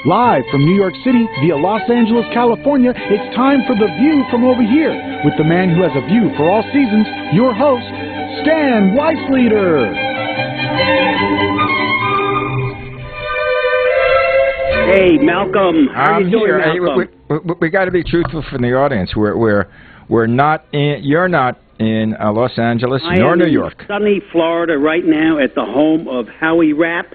Live from New York City via Los Angeles, California, it's time for The View from Over Here with the man who has a view for all seasons, your host, Stan Weisleder. Hey, Malcolm. How are you doing, Malcolm? We got to be truthful from the audience. We're not in. You're not in Los Angeles nor New York. I am in sunny Florida right now at the home of Howie Rapp.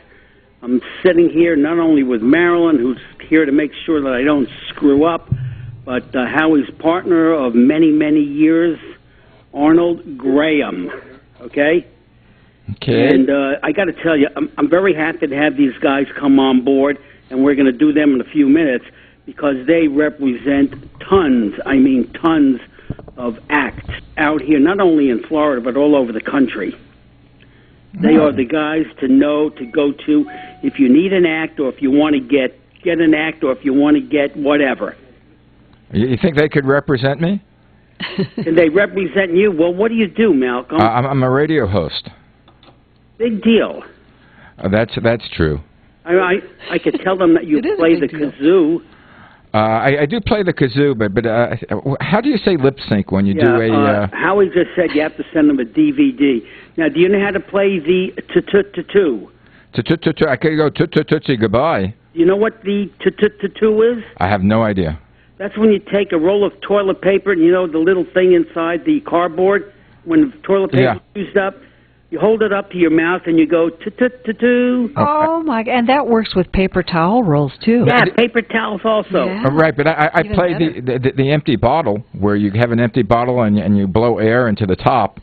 I'm sitting here not only with Marilyn, who's here to make sure that I don't screw up, but Howie's partner of many, many years, Arnold Graham. Okay? Okay. And I got to tell you, I'm very happy to have these guys come on board, and we're going to do them in a few minutes because they represent tons of acts out here, not only in Florida, but all over the country. They are the guys to know, to go to, if you need an act or if you want to get an act or if you want to get whatever. You think they could represent me? Can they represent you? Well, what do you do, Malcolm? I'm a radio host. Big deal. That's true. I could tell them that you play the kazoo. I do play the kazoo, but how do you say lip sync when you do a... Howie just said you have to send them a DVD. Now, do you know how to play the t-t-t-two? T-t-t-t, I can go t-t-t-t, goodbye. You know what the t-t-t-two is? I have no idea. That's when you take a roll of toilet paper, and you know the little thing inside the cardboard, when the toilet paper is used up, you hold it up to your mouth and you go t-t-t-two. Oh my! And that works with paper towel rolls too. Yeah, paper towels also. Yeah. Right, but I play the empty bottle where you have an empty bottle and you blow air into the top,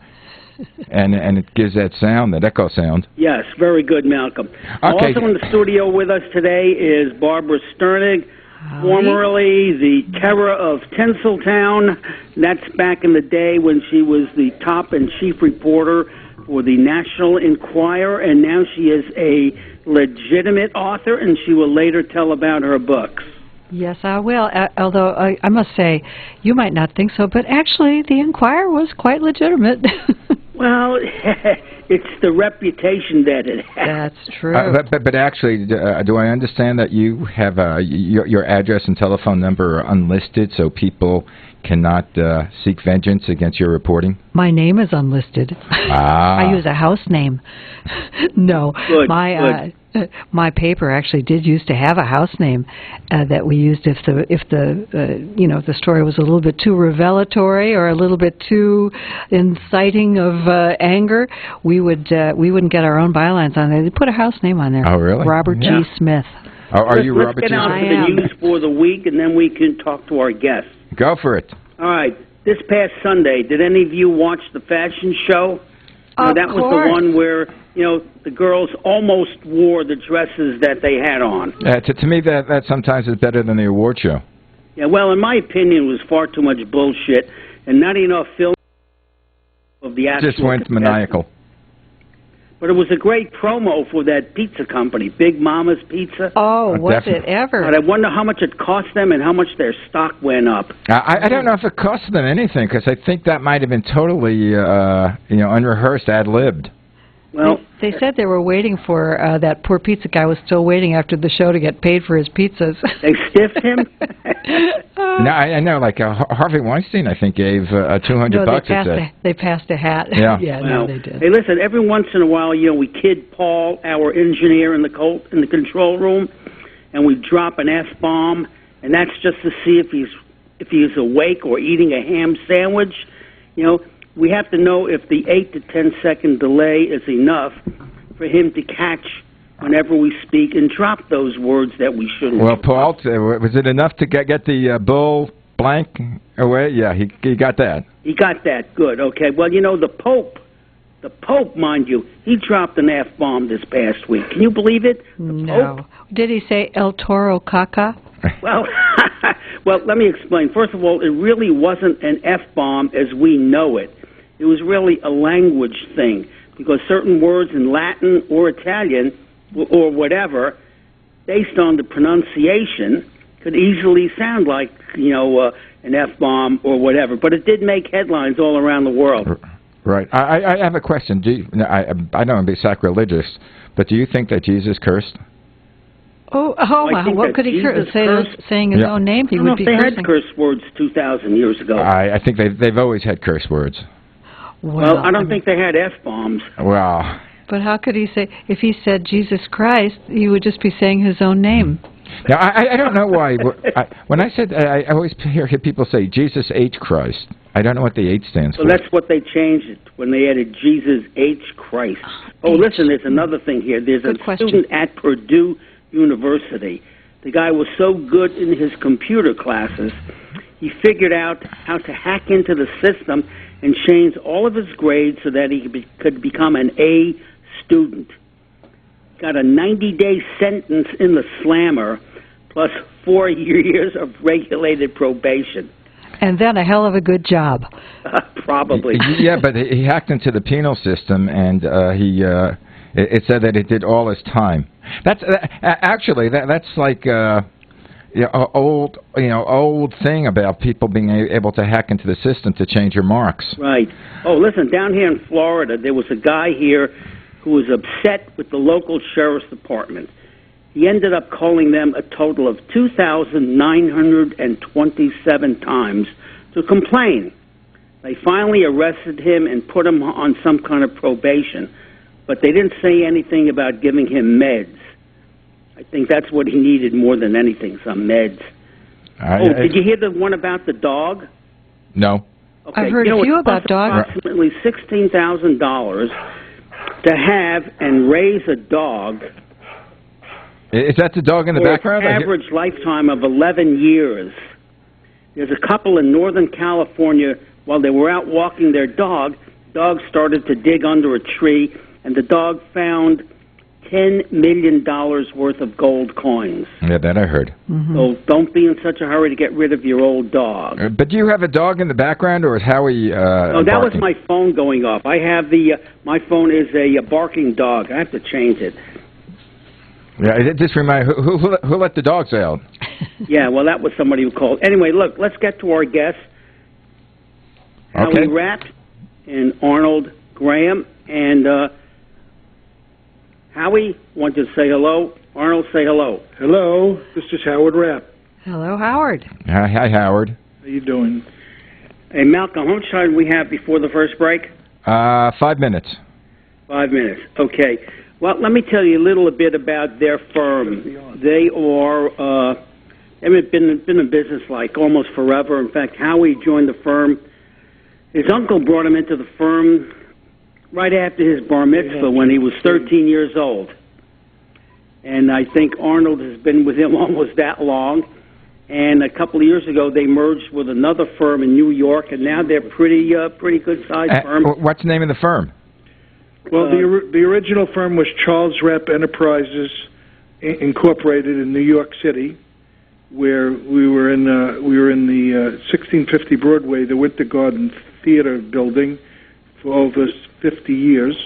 and it gives that sound, that echo sound. Yes, very good, Malcolm. Okay. Also in the studio with us today is Barbara Sternig, formerly the terror of Tinseltown. That's back in the day when she was the top and chief reporter for the National Enquirer, and now she is a legitimate author, and she will later tell about her books. Yes, I will. Although I must say, you might not think so, but actually the Enquirer was quite legitimate. Well, it's the reputation that it has. That's true. But actually, do I understand that you have your address and telephone number are unlisted, so people cannot seek vengeance against your reporting? My name is unlisted. I use a house name. No, good, my paper actually did used to have a house name that we used if the story was a little bit too revelatory or a little bit too inciting of anger. We wouldn't get our own bylines on there. They put a house name on there. Oh, really? Robert G. Smith. Are you Robert G. Smith? Let's get on to the news for the week, and then we can talk to our guests. Go for it. All right. This past Sunday, did any of you watch the fashion show? That was the one where, the girls almost wore the dresses that they had on. To me, that sometimes is better than the award show. Yeah, well, in my opinion, it was far too much bullshit and not enough film of the actual... Just went maniacal. But it was a great promo for that pizza company, Big Mama's Pizza. Oh, was it ever? But I wonder how much it cost them and how much their stock went up. I don't know if it cost them anything, because I think that might have been totally, unrehearsed, ad-libbed. Well, they said they were waiting for that poor pizza guy was still waiting after the show to get paid for his pizzas. They stiffed him? No, I know, like Harvey Weinstein, I think, gave $200. They passed a hat. Yeah. No, they did. Hey, listen, every once in a while, we kid Paul, our engineer in the control room, and we drop an F-bomb, and that's just to see if he's awake or eating a ham sandwich. We have to know if the 8 to 10 second delay is enough for him to catch whenever we speak and drop those words that we shouldn't. Well, Paul, was it enough to get the bull blank away? Yeah, he got that. He got that. Good. Okay. Well, the Pope, mind you, he dropped an F-bomb this past week. Can you believe it? No. Pope? Did he say El Toro Caca? Well, let me explain. First of all, it really wasn't an F-bomb as we know it. It was really a language thing, because certain words in Latin or Italian or whatever, based on the pronunciation, could easily sound like, an F-bomb or whatever. But it did make headlines all around the world. Right. I have a question. I don't want to be sacrilegious, but do you think that Jesus cursed? What could he curse? Saying his own name, he would be cursing. They had curse words 2,000 years ago. I think they've always had curse words. Well, I don't think they had F-bombs. Well... But how could he say, if he said Jesus Christ, he would just be saying his own name? Now, I don't know why. When I said, I always hear people say Jesus H. Christ. I don't know what the H stands for. Well, that's what they changed it when they added Jesus H. Christ. Oh, listen, there's another thing here. There's a student at Purdue University. The guy was so good in his computer classes, he figured out how to hack into the system and change all of his grades so that he could become an A student. Got a 90-day sentence in the slammer, plus 4 years of regulated probation. And then a hell of a good job. Probably. Yeah, but he hacked into the penal system, and it said that it did all his time. That's that's like old thing about people being able to hack into the system to change your marks. Right. Oh, listen, down here in Florida, there was a guy here who was upset with the local sheriff's department. He ended up calling them a total of 2,927 times to complain. They finally arrested him and put him on some kind of probation, but they didn't say anything about giving him meds. I think that's what he needed more than anything, some meds. Did you hear the one about the dog? No. Okay. I've heard a few about dogs. Approximately $16,000 to have and raise a dog. Is that the dog in the background? An average lifetime of 11 years. There's a couple in Northern California, while they were out walking their dog started to dig under a tree, and the dog found $10 million worth of gold coins. Yeah, that I heard. Mm-hmm. So don't be in such a hurry to get rid of your old dog. But do you have a dog in the background, or is Howie No, that barking? was my phone going off. I have my phone is a barking dog. I have to change it. Yeah, it just reminded who let the dogs out? Yeah, well, that was somebody who called. Anyway, look, let's get to our guests. Okay. Howie Rapp and Arnold Graham. And Howie, want to say hello? Arnold, say hello. Hello, this is Howard Rapp. Hello, Howard. Hi, Howard. How you doing? Hey, Malcolm, how much time do we have before the first break? 5 minutes. 5 minutes. Okay. Well, let me tell you a little bit about their firm. They are they've been in business like almost forever. In fact, Howie joined the firm. His uncle brought him into the firm right after his bar mitzvah when he was 13 years old. And I think Arnold has been with him almost that long. And a couple of years ago, they merged with another firm in New York, and now they're pretty good-sized firm. What's the name of the firm? Well, the original firm was Charles Rapp Enterprises, Incorporated in New York City, where we were in the 1650 Broadway, the Winter Garden Theater building, for over 50 years.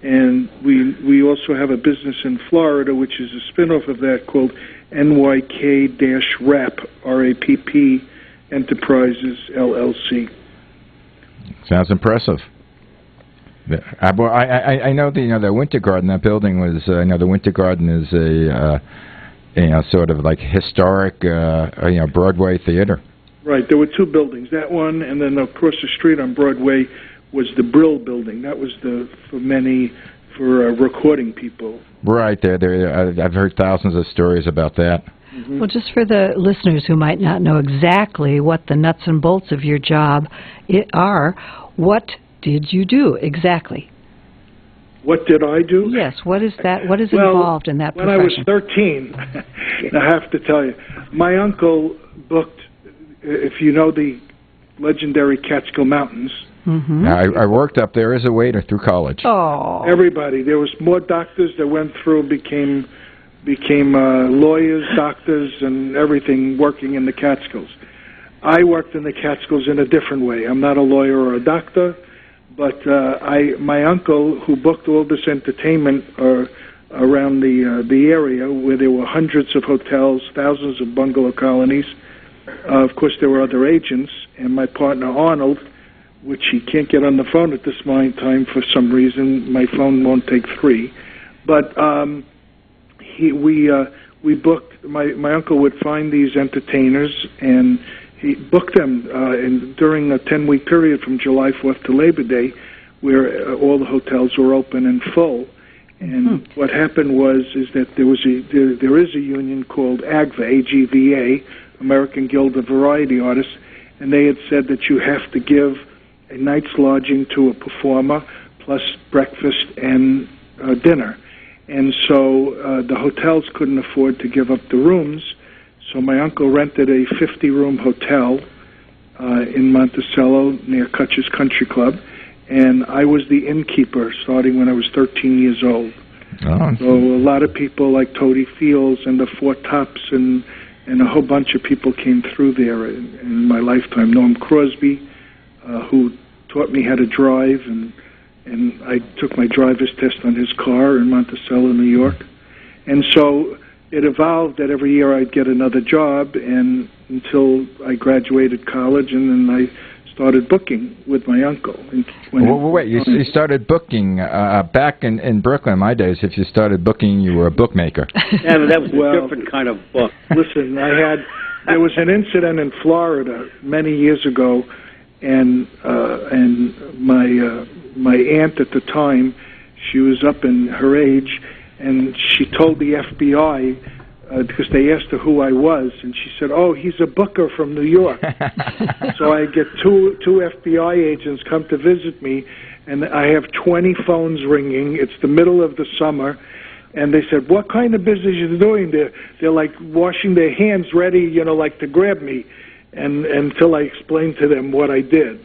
And we also have a business in Florida, which is a spin-off of that, called NYK-Rapp, R-A-P-P, Enterprises, LLC. Sounds impressive. I know the Winter Garden. That building was. The Winter Garden is a sort of like historic Broadway theater. Right. There were two buildings. That one, and then across the street on Broadway was the Brill building. That was for recording people. Right. I've heard thousands of stories about that. Mm-hmm. Well, just for the listeners who might not know exactly what the nuts and bolts of your job are, what did you do exactly? What did I do? Yes, what is that? What is involved in that profession? When I was 13, I have to tell you, my uncle booked, if you know the legendary Catskill Mountains. Mm-hmm. I worked up there as a waiter through college. Oh. Everybody. There was more doctors that went through, became lawyers, doctors, and everything working in the Catskills. I worked in the Catskills in a different way. I'm not a lawyer or a doctor. But my uncle, who booked all this entertainment around the area, where there were hundreds of hotels, thousands of bungalow colonies. Of course, there were other agents, and my partner Arnold, which he can't get on the phone at this time for some reason. My phone won't take three. But we booked. My uncle would find these entertainers, and he booked them during a 10-week period from July 4th to Labor Day, where all the hotels were open and full. And what happened is that there is a union called AGVA, AGVA, American Guild of Variety Artists, and they had said that you have to give a night's lodging to a performer plus breakfast and dinner. And so the hotels couldn't afford to give up the rooms, so my uncle rented a 50-room hotel in Monticello near Cutch's Country Club, and I was the innkeeper starting when I was 13 years old. Oh. So a lot of people like Toady Fields and the Four Tops and a whole bunch of people came through there in my lifetime. Norm Crosby, who taught me how to drive, and I took my driver's test on his car in Monticello, New York. And so it evolved that every year I'd get another job, and until I graduated college, and then I started booking with my uncle. Wait, you started booking back in Brooklyn. In my days, if you started booking, you were a bookmaker. Yeah, but that was a different kind of book. Listen, there was an incident in Florida many years ago, and my aunt at the time, she was up in her age, and she told the FBI, because they asked her who I was, and she said, "Oh, he's a booker from New York." So I get two FBI agents come to visit me, and I have 20 phones ringing. It's the middle of the summer, and they said, "What kind of business are you doing?" They're like washing their hands, ready, like to grab me. And until I explained to them what I did,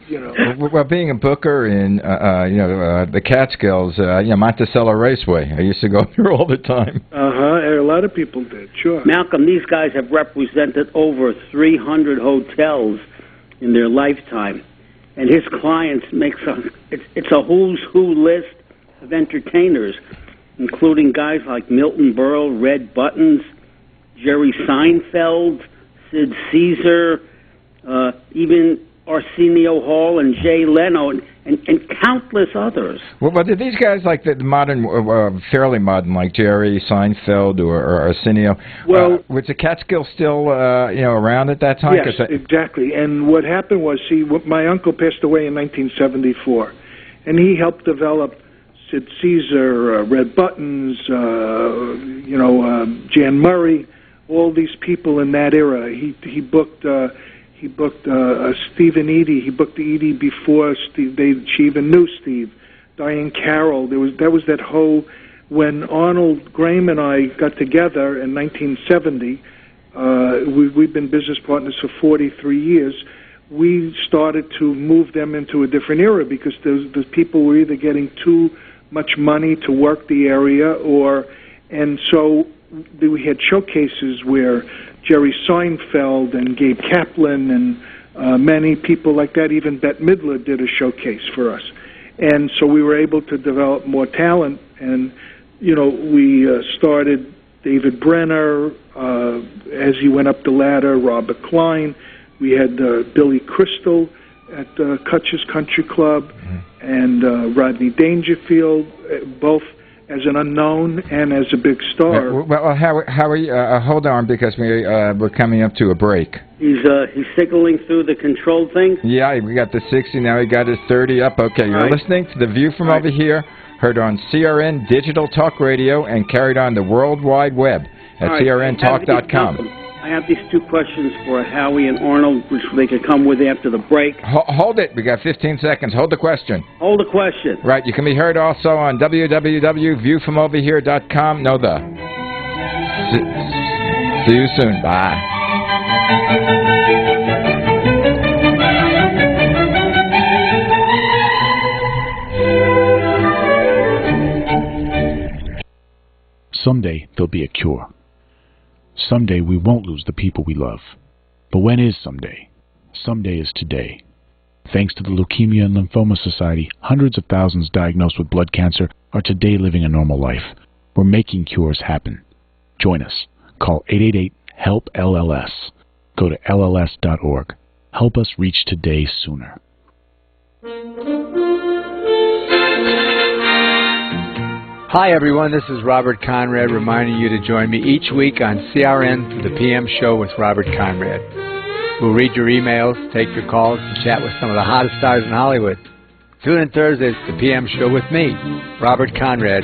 Well, being a booker in, the Catskills, Monticello Raceway, I used to go there all the time. A lot of people did, sure. Malcolm, these guys have represented over 300 hotels in their lifetime, and his clients it's a who's who list of entertainers, including guys like Milton Berle, Red Buttons, Jerry Seinfeld, Sid Caesar, even Arsenio Hall and Jay Leno, and countless others. Well, but did these guys like the modern, fairly modern, like Jerry Seinfeld or Arsenio? Well, was the Catskill still, around at that time? Yes, exactly. And what happened was, my uncle passed away in 1974, and he helped develop Sid Caesar, Red Buttons, Jan Murray, all these people in that era. He booked Steve and Edie. He booked Edie before Steve. She even knew Steve. Diane Carroll. That was that whole, when Arnold Graham and I got together in 1970. We've been business partners for 43 years. We started to move them into a different era because the people were either getting too much money to work the area, and so we had showcases where Jerry Seinfeld and Gabe Kaplan and many people like that, even Bette Midler did a showcase for us. And so we were able to develop more talent, and, we started David Brenner, as he went up the ladder, Robert Klein. We had Billy Crystal at Cutch's Country Club, and Rodney Dangerfield, both as an unknown and as a big star. Well, Howie, hold on, because we're coming up to a break. He's signaling through the control thing? Yeah, we got the 60, now he got his 30 up. Okay, you're listening to The View from Over Here, heard on CRN Digital Talk Radio and carried on the World Wide Web at crntalk.com. I have these two questions for Howie and Arnold, which they could come with after the break. Hold it. We got 15 seconds. Hold the question. Hold the question. Right. You can be heard also on www.viewfromoverhere.com. See you soon. Bye. Someday there'll be a cure. Someday we won't lose the people we love. But when is someday? Someday is today. Thanks to the Leukemia and Lymphoma Society, hundreds of thousands diagnosed with blood cancer are today living a normal life. We're making cures happen. Join us. Call 888-HELP-LLS. Go to LLS.org. Help us reach today sooner. Hi, everyone. This is Robert Conrad reminding you to join me each week on CRN for the PM Show with Robert Conrad. We'll read your emails, take your calls, and chat with some of the hottest stars in Hollywood. Tune in Thursdays to the PM Show with me, Robert Conrad,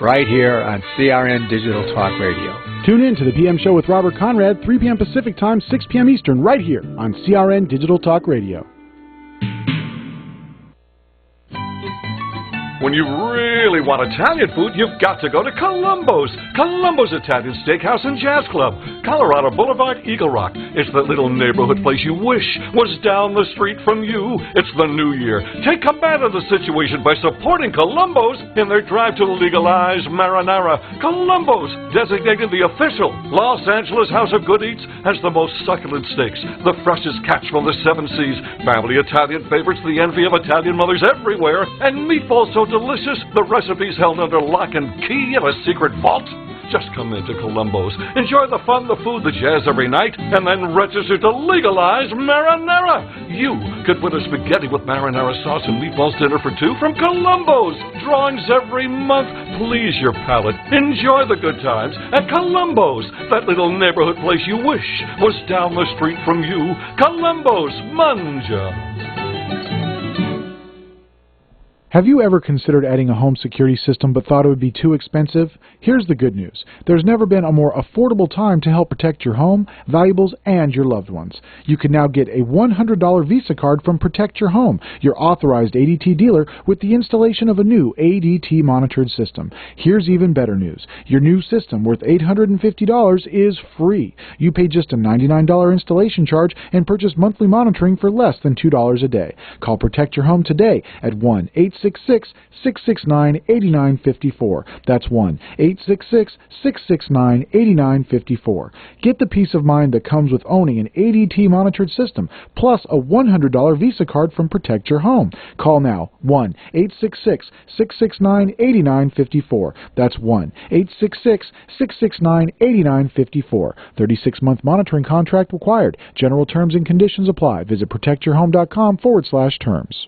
right here on CRN Digital Talk Radio. Tune in to the PM Show with Robert Conrad, 3 p.m. Pacific Time, 6 p.m. Eastern, right here on CRN Digital Talk Radio. When you really want Italian food, you've got to go to Columbo's. Columbo's Italian Steakhouse and Jazz Club, Colorado Boulevard, Eagle Rock. It's the little neighborhood place you wish was down the street from you. It's the new year. Take command of the situation by supporting Columbo's in their drive to legalize marinara. Columbo's, designated the official Los Angeles House of Good Eats, has the most succulent steaks, the freshest catch from the 7 seas, family Italian favorites, the envy of Italian mothers everywhere, and meatballs so delicious, the recipe's held under lock and key in a secret vault. Just come into Columbo's, enjoy the fun, the food, the jazz every night, and then register to legalize marinara. You could win a spaghetti with marinara sauce and meatballs dinner for 2 from Columbo's. Drawings every month. Please your palate. Enjoy the good times at Columbo's, that little neighborhood place you wish was down the street from you. Columbo's, Manja. Have you ever considered adding a home security system but thought it would be too expensive? Here's the good news. There's never been a more affordable time to help protect your home, valuables, and your loved ones. You can now get a $100 Visa card from Protect Your Home, your authorized ADT dealer, with the installation of a new ADT monitored system. Here's even better news. Your new system, worth $850, is free. You pay just a $99 installation charge and purchase monthly monitoring for less than $2 a day. Call Protect Your Home today at 1-866-669-8954. That's 1-866-669-8954. Get the peace of mind that comes with owning an ADT monitored system, plus a $100 Visa card from Protect Your Home. Call now, 1-866-669-8954. That's 1-866-669-8954. 36-month monitoring contract required. General terms and conditions apply. Visit protectyourhome.com/terms.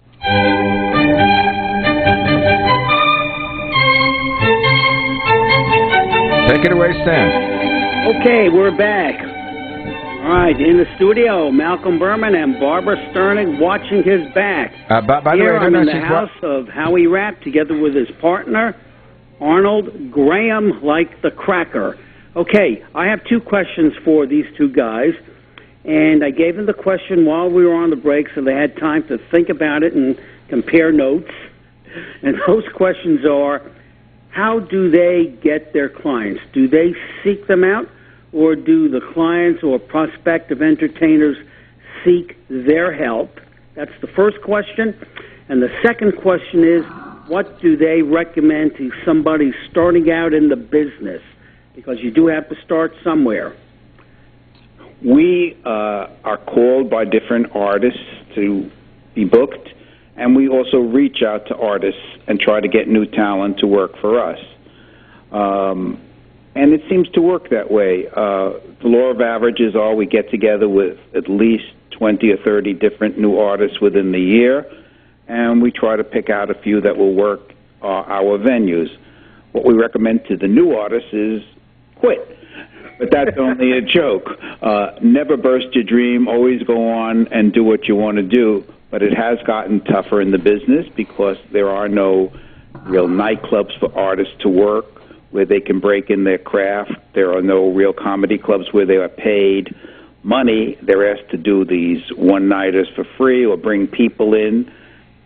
Take it away, Stan. Okay, we're back. All right, in the studio, Malcolm Burman and Barbara Sternig watching his back. By the Here way, I'm in the house of Howie Rapp together with his partner, Arnold Graham, like the cracker. Okay, I have 2 questions for these 2 guys, and I gave them the question while we were on the break so they had time to think about it and compare notes. And those questions are, how do they get their clients? Do they seek them out, or do the clients or prospective entertainers seek their help? That's the first question. And the second question is, what do they recommend to somebody starting out in the business? Because you do have to start somewhere. We are called by different artists to be booked, and we also reach out to artists and try to get new talent to work for us. And it seems to work that way. The law of averages are we get together with at least 20 or 30 different new artists within the year, and we try to pick out a few that will work our venues. What we recommend to the new artists is quit. But that's only a joke. Never burst your dream. Always go on and do what you want to do. But it has gotten tougher in the business because there are no real nightclubs for artists to work where they can break in their craft. There are no real comedy clubs where they are paid money. They're asked to do these one-nighters for free or bring people in.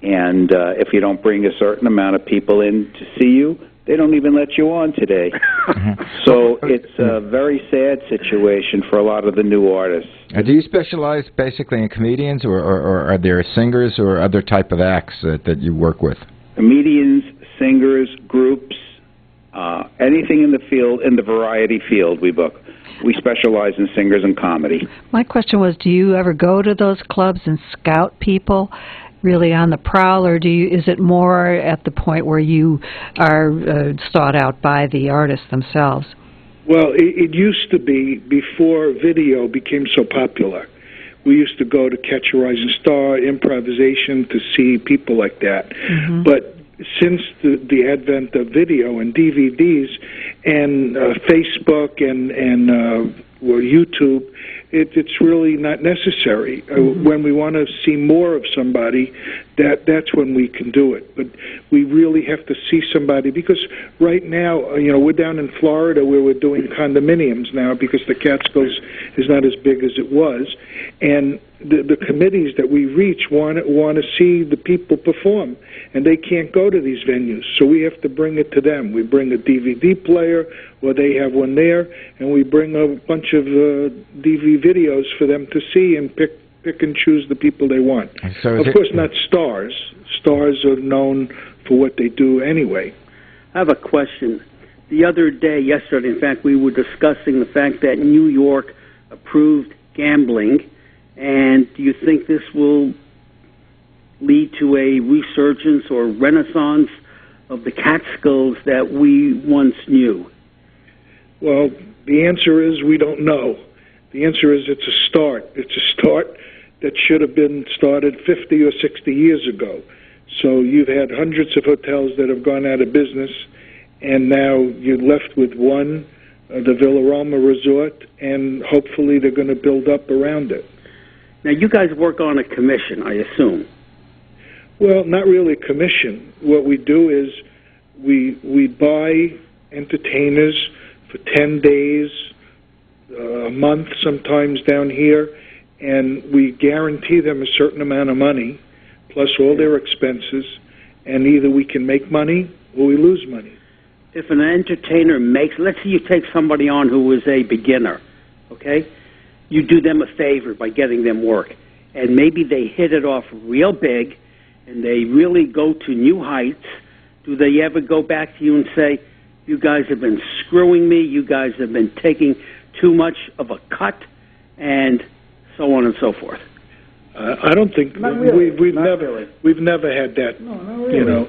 And if you don't bring a certain amount of people in to see you, they don't even let you on today. So it's a very sad situation for a lot of the new artists. Do you specialize basically in comedians, or are there singers or other type of acts that you work with? Comedians, singers, groups, anything in the field, in the variety field we book. We specialize in singers and comedy. My question was, do you ever go to those clubs and scout people really on the prowl, or is it more at the point where you are sought out by the artists themselves? Well, it used to be before video became so popular. We used to go to Catch a Rising Star, improvisation, to see people like that. Mm-hmm. But since the advent of video and DVDs and Facebook and YouTube, it's really not necessary. When we want to see more of somebody, that's when we can do it. But we really have to see somebody, because right now, we're down in Florida where we're doing condominiums now because the Catskills is not as big as it was, and the committees that we reach want to see the people perform, and they can't go to these venues, so we have to bring it to them. We bring a DVD player, or they have one there, and we bring a bunch of DVD videos for them to see and pick and choose the people they want. So of course, not stars. Stars are known for what they do anyway. I have a question. The other day, yesterday, in fact, we were discussing the fact that New York approved gambling, and do you think this will lead to a resurgence or renaissance of the Catskills that we once knew? Well, the answer is we don't know. The answer is it's a start. It's a start that should have been started 50 or 60 years ago. So you've had hundreds of hotels that have gone out of business, and now you're left with one, the Villa Roma Resort, and hopefully they're going to build up around it. Now, you guys work on a commission, I assume. Well, not really a commission. What we do is we buy entertainers for 10 days, a month sometimes down here, and we guarantee them a certain amount of money, plus all their expenses, and either we can make money or we lose money. If an entertainer let's say you take somebody on who is a beginner, okay? You do them a favor by getting them work, and maybe they hit it off real big, and they really go to new heights. Do they ever go back to you and say, you guys have been screwing me, you guys have been taking too much of a cut, and so on and so forth? I don't think we've never had that. No, not really.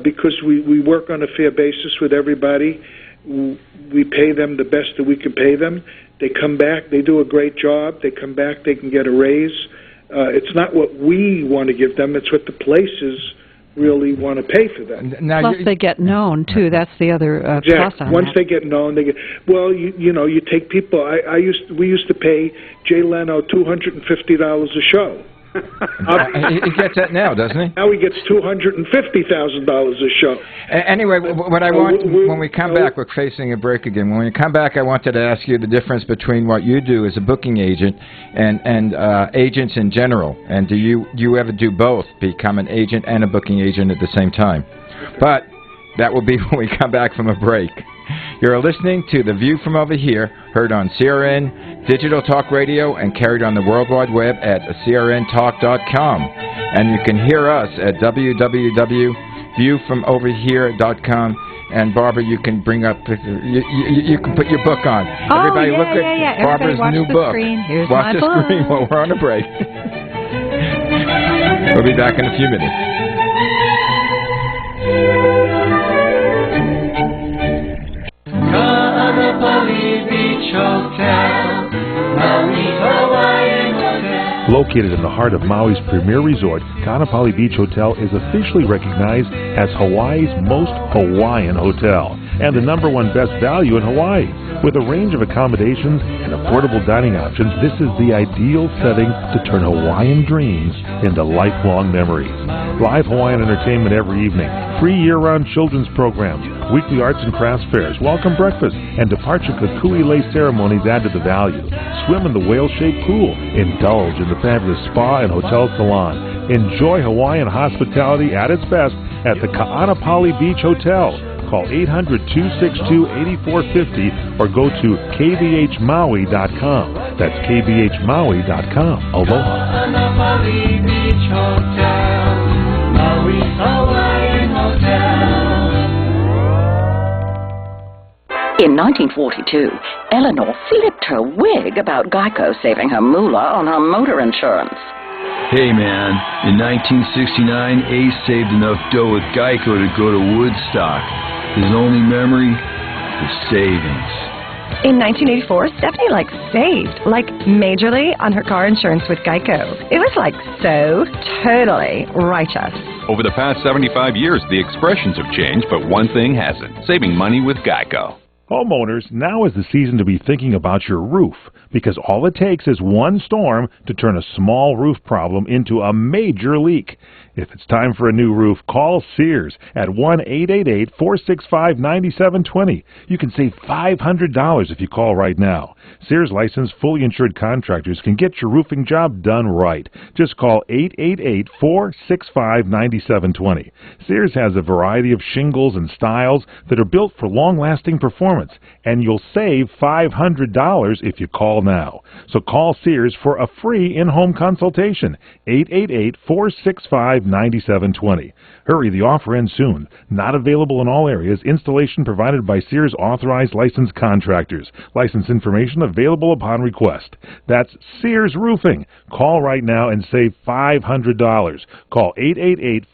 Because we work on a fair basis with everybody. We pay them the best that we can pay them. They come back, they do a great job. They come back, they can get a raise. It's not what we want to give them; it's what the places really want to pay for them. Plus, they get known too. That's the other plus on Once that. they get known, they get. Well, you take people. We used to pay Jay Leno $250 a show. He gets that now, doesn't he? Now he gets $250,000 a show. Anyway, what I want, when we come back, we're facing a break again. When we come back, I wanted to ask you the difference between what you do as a booking agent and agents in general. And do you ever do both, become an agent and a booking agent at the same time? But that will be when we come back from a break. You're listening to The View from Over Here, heard on CRN, Digital Talk Radio, and carried on the World Wide Web at crntalk.com. And you can hear us at www.viewfromoverhere.com. And Barbara, you can bring up, you can put your book on. Oh, Everybody look at Barbara's new book. Watch the screen while we're on a break. We'll be back in a few minutes. Located in the heart of Maui's premier resort, Kaanapali Beach Hotel is officially recognized as Hawaii's most Hawaiian hotel and the #1 best value in Hawaii. With a range of accommodations and affordable dining options, this is the ideal setting to turn Hawaiian dreams into lifelong memories. Live Hawaiian entertainment every evening, free year-round children's programs, weekly arts and crafts fairs, welcome breakfast, and departure kukui lei ceremonies add to the value. Swim in the whale-shaped pool, indulge in the fabulous spa and hotel salon. Enjoy Hawaiian hospitality at its best at the Kaanapali Beach Hotel. Call 800-262-8450 or go to kbhmaui.com. That's kbhmaui.com. Aloha. Kaanapali Beach Hotel, Maui's Hawaiian Hotel. In 1942, Eleanor flipped her wig about Geico saving her moolah on her motor insurance. Hey man, in 1969, Ace saved enough dough with Geico to go to Woodstock. His only memory was savings. In 1984, Stephanie saved, majorly on her car insurance with Geico. It was so totally righteous. Over the past 75 years, the expressions have changed, but one thing hasn't: saving money with Geico. Homeowners, now is the season to be thinking about your roof, because all it takes is one storm to turn a small roof problem into a major leak. If it's time for a new roof, call Sears at 1-888-465-9720. You can save $500 if you call right now. Sears licensed, fully insured contractors can get your roofing job done right. Just call 888-465-9720. Sears has a variety of shingles and styles that are built for long-lasting performance, and you'll save $500 if you call now. So call Sears for a free in-home consultation, 888-465-9720. Hurry, the offer ends soon. Not available in all areas. Installation provided by Sears authorized licensed contractors. License information available upon request. That's Sears Roofing. Call right now and save $500. Call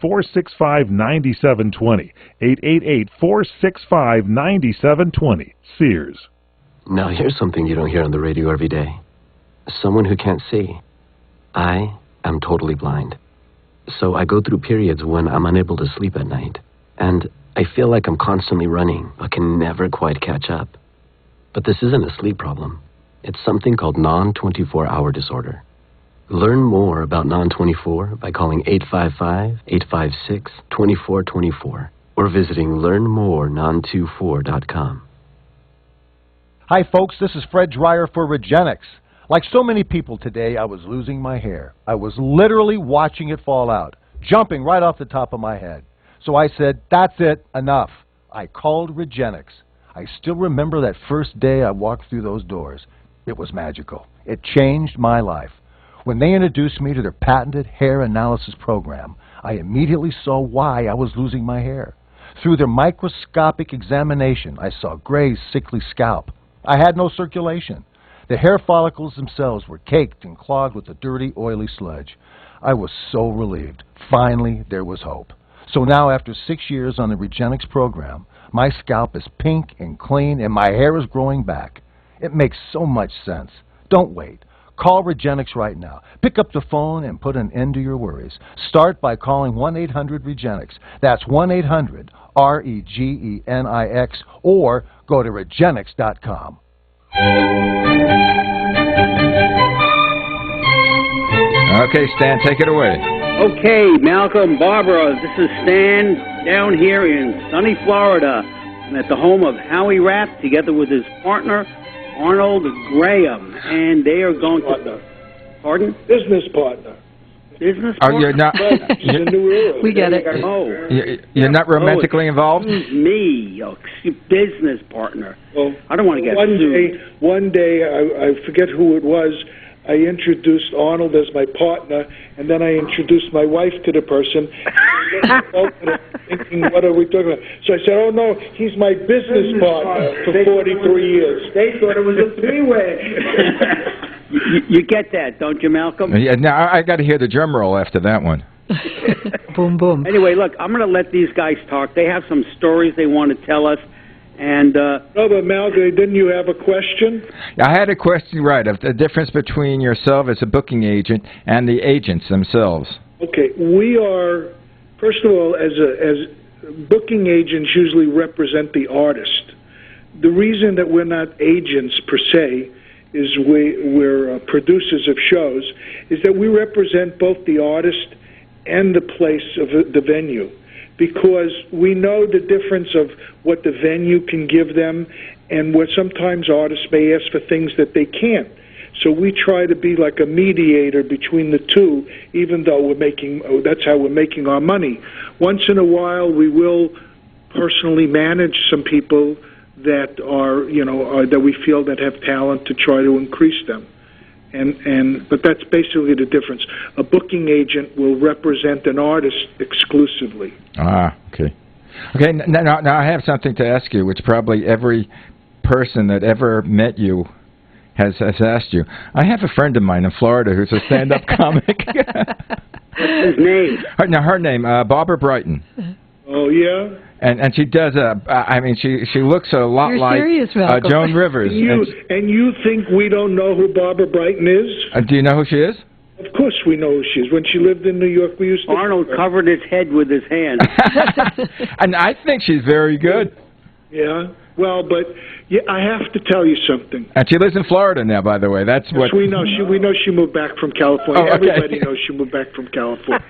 888-465-9720. 888-465-9720. Sears. Now here's something you don't hear on the radio every day. Someone who can't see. I am totally blind. So I go through periods when I'm unable to sleep at night. And I feel like I'm constantly running, but can never quite catch up. But this isn't a sleep problem. It's something called non-24-hour disorder. Learn more about non-24 by calling 855-856-2424 or visiting learnmorenon24.com. Hi, folks. This is Fred Dreyer for Regenix. Like so many people today, I was losing my hair. I was literally watching it fall out, jumping right off the top of my head. So I said, that's it, enough. I called Regenix. I still remember that first day I walked through those doors. It was magical. It changed my life. When they introduced me to their patented hair analysis program, I immediately saw why I was losing my hair. Through their microscopic examination, I saw Gray's sickly scalp. I had no circulation. The hair follicles themselves were caked and clogged with a dirty, oily sludge. I was so relieved. Finally, there was hope. So now, after 6 years on the Regenix program, my scalp is pink and clean, and my hair is growing back. It makes so much sense. Don't wait. Call Regenix right now. Pick up the phone and put an end to your worries. Start by calling 1-800-REGENIX. That's 1-800-REGENIX, or go to Regenix.com. Okay, Stan, take it away. Okay, Malcolm, Barbara, this is Stan down here in sunny Florida. I'm at the home of Howie Rapp together with his partner, Arnold Graham, and they are going to... Pardon? Business partner. Business Oh, partner? you're not... We get it. You're not romantically involved? Excuse me, business partner. Well, I don't want to get sued. One day, I forget who it was, I introduced Arnold as my partner, and then I introduced my wife to the person, thinking, what are we talking about? So I said, oh, no, he's my business partner for 43 years. They thought it was a three-way. You get that, don't you, Malcolm? Yeah, now I got to hear the drum roll after that one. Boom, boom. Anyway, look, I'm going to let these guys talk. They have some stories they want to tell us. And no, but Malcolm, didn't you have a question? I had a question, right, of the difference between yourself as a booking agent and the agents themselves. Okay, we are, first of all, as booking agents usually represent the artist. The reason that we're not agents per se is we're producers of shows, is that we represent both the artist and the place of the venue, because we know the difference of what the venue can give them and what sometimes artists may ask for things that they can't. So we try to be like a mediator between the two, even though that's how we're making our money. Once in a while, we will personally manage some people that that we feel that have talent to try to increase them. But that's basically the difference. A booking agent will represent an artist exclusively. Ah, okay. Okay, now I have something to ask you, which probably every person that ever met you has asked you. I have a friend of mine in Florida who's a stand-up comic. What's his name? Her name, Barbara Brighton. Oh, yeah? And she does she looks a lot like Joan Rivers. And you think we don't know who Barbara Brighton is? Do you know who she is? Of course we know who she is. When she lived in New York, we used to... Arnold covered his head with his hand. And I think she's very good. Yeah. Well, but yeah, I have to tell you something. And she lives in Florida now, by the way. That's what we know. We know she moved back from California. Oh, okay. Everybody knows she moved back from California.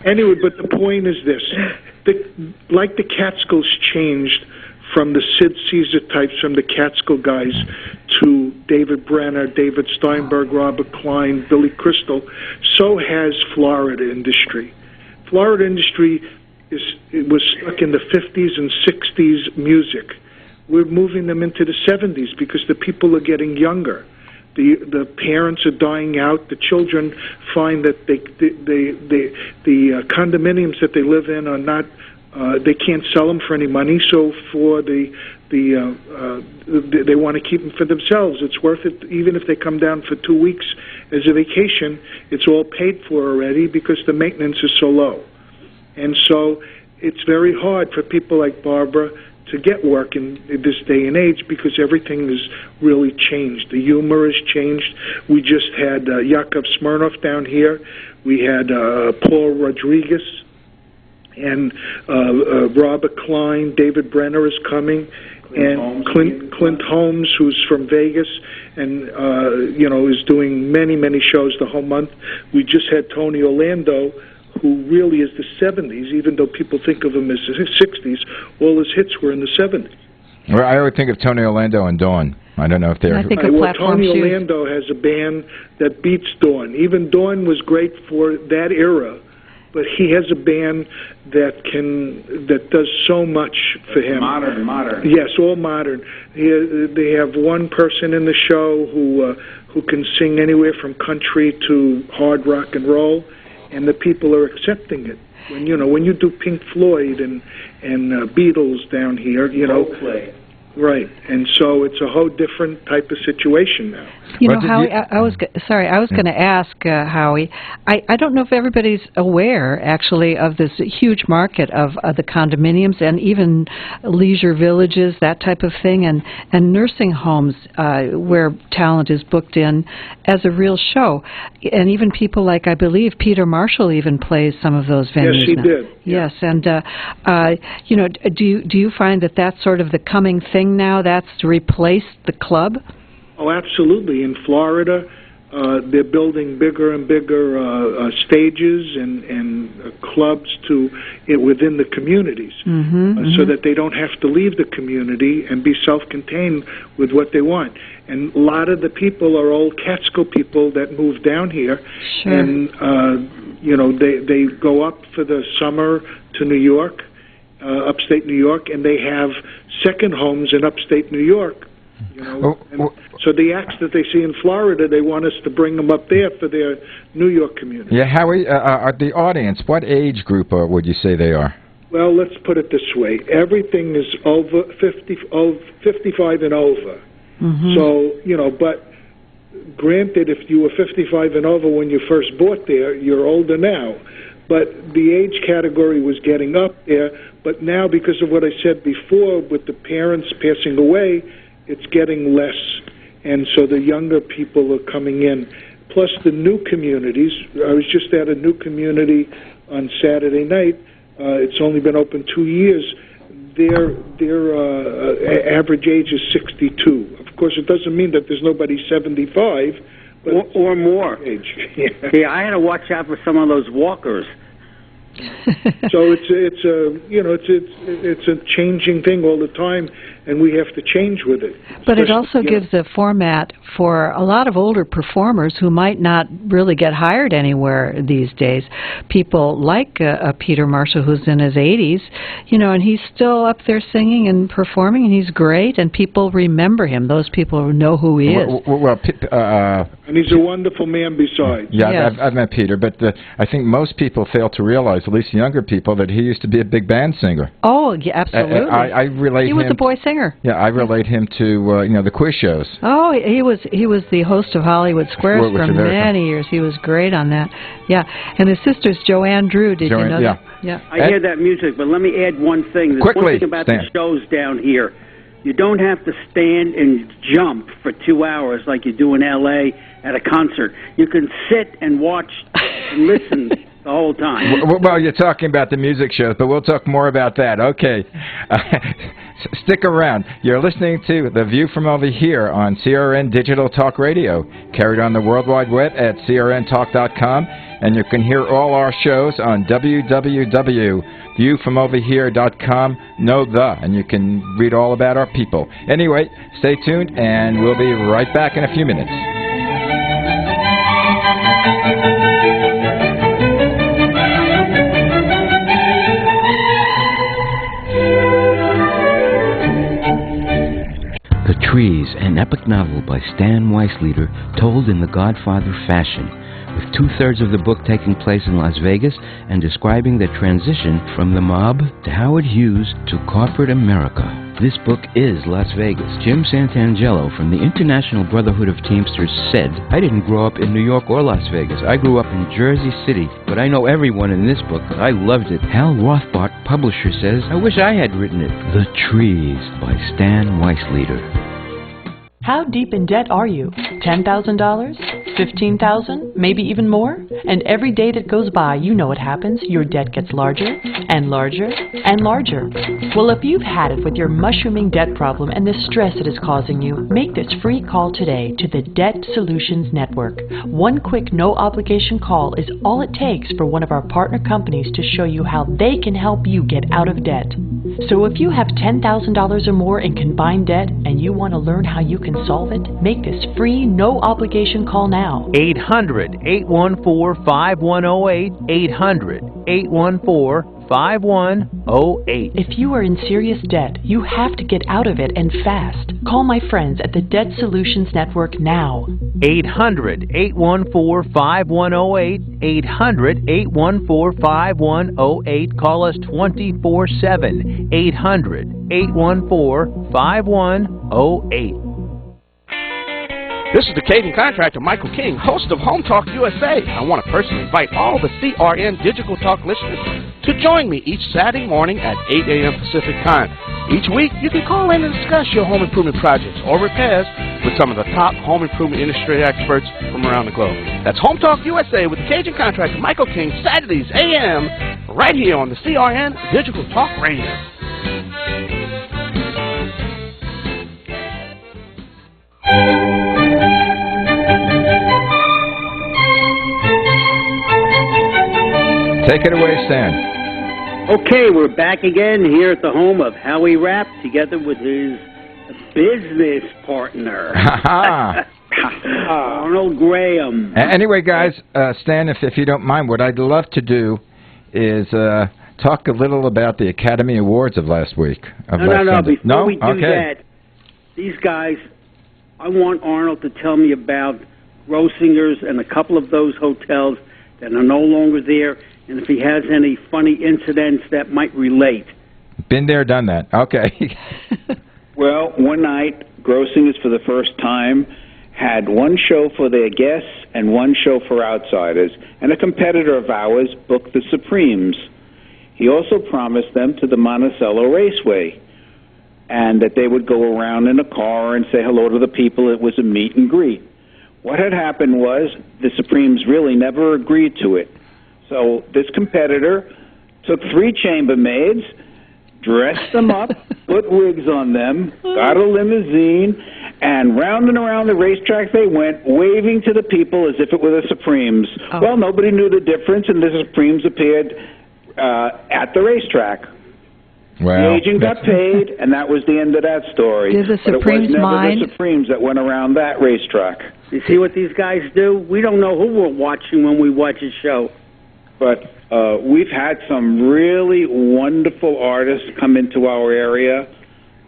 Anyway, but the point is this: like the Catskills changed from the Sid Caesar types, from the Catskill guys, to David Brenner, David Steinberg, Robert Klein, Billy Crystal, so has Florida industry. Florida industry was stuck in the 50s and 60s music. We're moving them into the 70s because the people are getting younger. The parents are dying out. The children find that the condominiums that they live in are not. They can't sell them for any money. So for they want to keep them for themselves. It's worth it, even if they come down for 2 weeks as a vacation. It's all paid for already because the maintenance is so low. And so it's very hard for people like Barbara to get work in this day and age because everything has really changed. The humor has changed. We just had Yakov Smirnoff down here. We had Paul Rodriguez and Robert Klein. David Brenner is coming. Clint Holmes, who's from Vegas and is doing many shows the whole month. We just had Tony Orlando, who really is the 70s, even though people think of him as the 60s. All his hits were in the 70s. Well, I always think of Tony Orlando and Dawn. I don't know if they're... Tony Orlando has a band that beats Dawn. Even Dawn was great for that era, but he has a band that does so much for him. Modern. Yes, all modern. They have one person in the show who can sing anywhere from country to hard rock and roll. And the people are accepting it. When you do Pink Floyd and Beatles down here, right? And so it's a whole different type of situation now. Howie, I was going to ask Howie. I don't know if everybody's aware, actually, of this huge market of the condominiums and even leisure villages, that type of thing, and nursing homes where talent is booked in as a real show. And even people like, I believe, Peter Marshall even plays some of those venues. Yes, he now. did. Yes, and do you find that that's sort of the coming thing now? That's replaced the club? Oh, absolutely. In Florida, they're building bigger and bigger stages and clubs within the communities, so that they don't have to leave the community and be self-contained with what they want. And a lot of the people are old Catskill people that moved down here, and they go up for the summer to New York, upstate New York, and they have second homes in upstate New York. So the acts that they see in Florida, they want us to bring them up there for their New York community. Yeah, Howie, the audience, what age group would you say they are? Well, let's put it this way. Everything is over 55 and over. So, but granted, if you were 55 and over when you first bought there, you're older now. But the age category was getting up there. But now, because of what I said before, with the parents passing away, it's getting less. And so the younger people are coming in. Plus the new communities. I was just at a new community on Saturday night. It's only been open 2 years. Their average age is 62. Of course, it doesn't mean that there's nobody 75, but or more. Age. Yeah, I had to watch out for some of those walkers. So it's a changing thing all the time, and we have to change with it. But it also gives a format for a lot of older performers who might not really get hired anywhere these days. People like Peter Marshall, who's in his 80s, and he's still up there singing and performing, and he's great, and people remember him. Those people know who he is. And he's a wonderful man besides. Yeah, yes. I've met Peter, but I think most people fail to realize, at least younger people, that he used to be a big band singer. Oh, yeah, absolutely. I relate he was a boy singer. Yeah, I relate him to the quiz shows. Oh, he was the host of Hollywood Squares for many years. He was great on that. Yeah, and his sister's Joanne Drew. Did you know that? Yeah. I hear that music, but let me add one thing. There's Quickly, one thing about the shows down here. You don't have to stand and jump for 2 hours like you do in L.A. at a concert. You can sit and watch and listen the whole time. Well, you're talking about the music shows, but we'll talk more about that. Okay. Stick around. You're listening to The View from Over Here on CRN Digital Talk Radio, carried on the World Wide Web at crntalk.com, and you can hear all our shows on www.viewfromoverhere.com, and you can read all about our people. Anyway, stay tuned, and we'll be right back in a few minutes. The Trees, an epic novel by Stan Weisleder, told in the Godfather fashion, with two-thirds of the book taking place in Las Vegas and describing the transition from the mob to Howard Hughes to corporate America. This book is Las Vegas. Jim Santangelo from the International Brotherhood of Teamsters said, "I didn't grow up in New York or Las Vegas. I grew up in Jersey City, but I know everyone in this book. I loved it." Hal Rothbart, publisher, says, "I wish I had written it." The Trees by Stan Weisleder. How deep in debt are you? $10,000? $15,000? Maybe even more? And every day that goes by, you know what happens. Your debt gets larger and larger and larger. Well, if you've had it with your mushrooming debt problem and the stress it is causing you, make this free call today to the Debt Solutions Network. One quick, no-obligation call is all it takes for one of our partner companies to show you how they can help you get out of debt. So if you have $10,000 or more in combined debt and you want to learn how you can solve it, make this free, no-obligation call now. 800-814-5108, 800-814-5108. If you are in serious debt, you have to get out of it and fast. Call my friends at the Debt Solutions Network now. 800-814-5108, 800-814-5108. Call us 24/7, 800-814-5108. This is the Cajun contractor, Michael King, host of Home Talk USA. I want to personally invite all the CRN Digital Talk listeners to join me each Saturday morning at 8 a.m. Pacific Time. Each week, you can call in and discuss your home improvement projects or repairs with some of the top home improvement industry experts from around the globe. That's Home Talk USA with the Cajun contractor, Michael King, Saturdays a.m. right here on the CRN Digital Talk Radio. Take it away, Stan. Okay, we're back again here at the home of Howie Rapp, together with his business partner, Arnold Graham. Anyway, guys, Stan, if you don't mind, what I'd love to do is talk a little about the Academy Awards of last week. No. Before we do that, these guys, I want Arnold to tell me about Grossinger's and a couple of those hotels that are no longer there, and if he has any funny incidents that might relate. Been there, done that. Okay. Well, one night, Grossinger's for the first time had one show for their guests and one show for outsiders, and a competitor of ours booked the Supremes. He also promised them to the Monticello Raceway, and that they would go around in a car and say hello to the people. It was a meet and greet. What had happened was the Supremes really never agreed to it. So this competitor took 3 chambermaids, dressed them up, put wigs on them, got a limousine, and round and around the racetrack they went, waving to the people as if it were the Supremes. Oh. Well, nobody knew the difference, and the Supremes appeared at the racetrack. Well, the agent got paid, and that was the end of that story. Did the Supremes mind? It was never the Supremes that went around that racetrack. You see what these guys do? We don't know who we're watching when we watch a show. But we've had some really wonderful artists come into our area.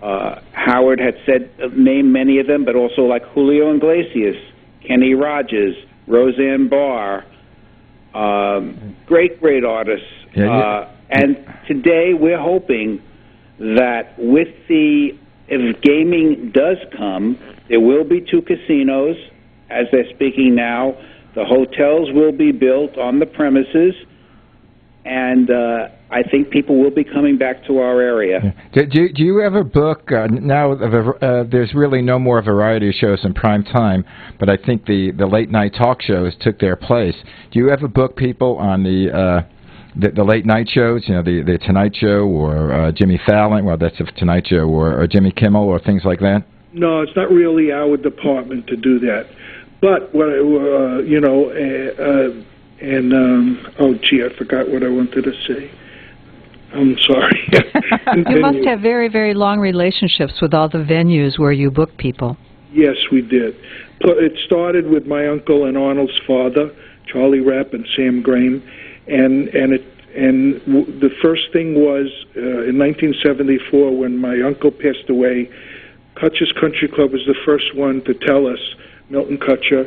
Howard had named many of them, but also like Julio Iglesias, Kenny Rogers, Roseanne Barr, great artists. And today we're hoping that if gaming does come, there will be 2 casinos, as they're speaking now. The hotels will be built on the premises, and I think people will be coming back to our area. Do you ever book, now there's really no more variety shows in prime time, but I think the late-night talk shows took their place. Do you ever book people on the late-night shows, the Tonight Show or Jimmy Fallon, well, that's the Tonight Show, or Jimmy Kimmel or things like that? No, it's not really our department to do that. But, oh, gee, I forgot what I wanted to say. I'm sorry. You must have very, very long relationships with all the venues where you book people. Yes, we did. It started with my uncle and Arnold's father, Charlie Rapp and Sam Graham, and the first thing was in 1974 when my uncle passed away. Kutcher's Country Club was the first one to tell us, Milton Kutcher.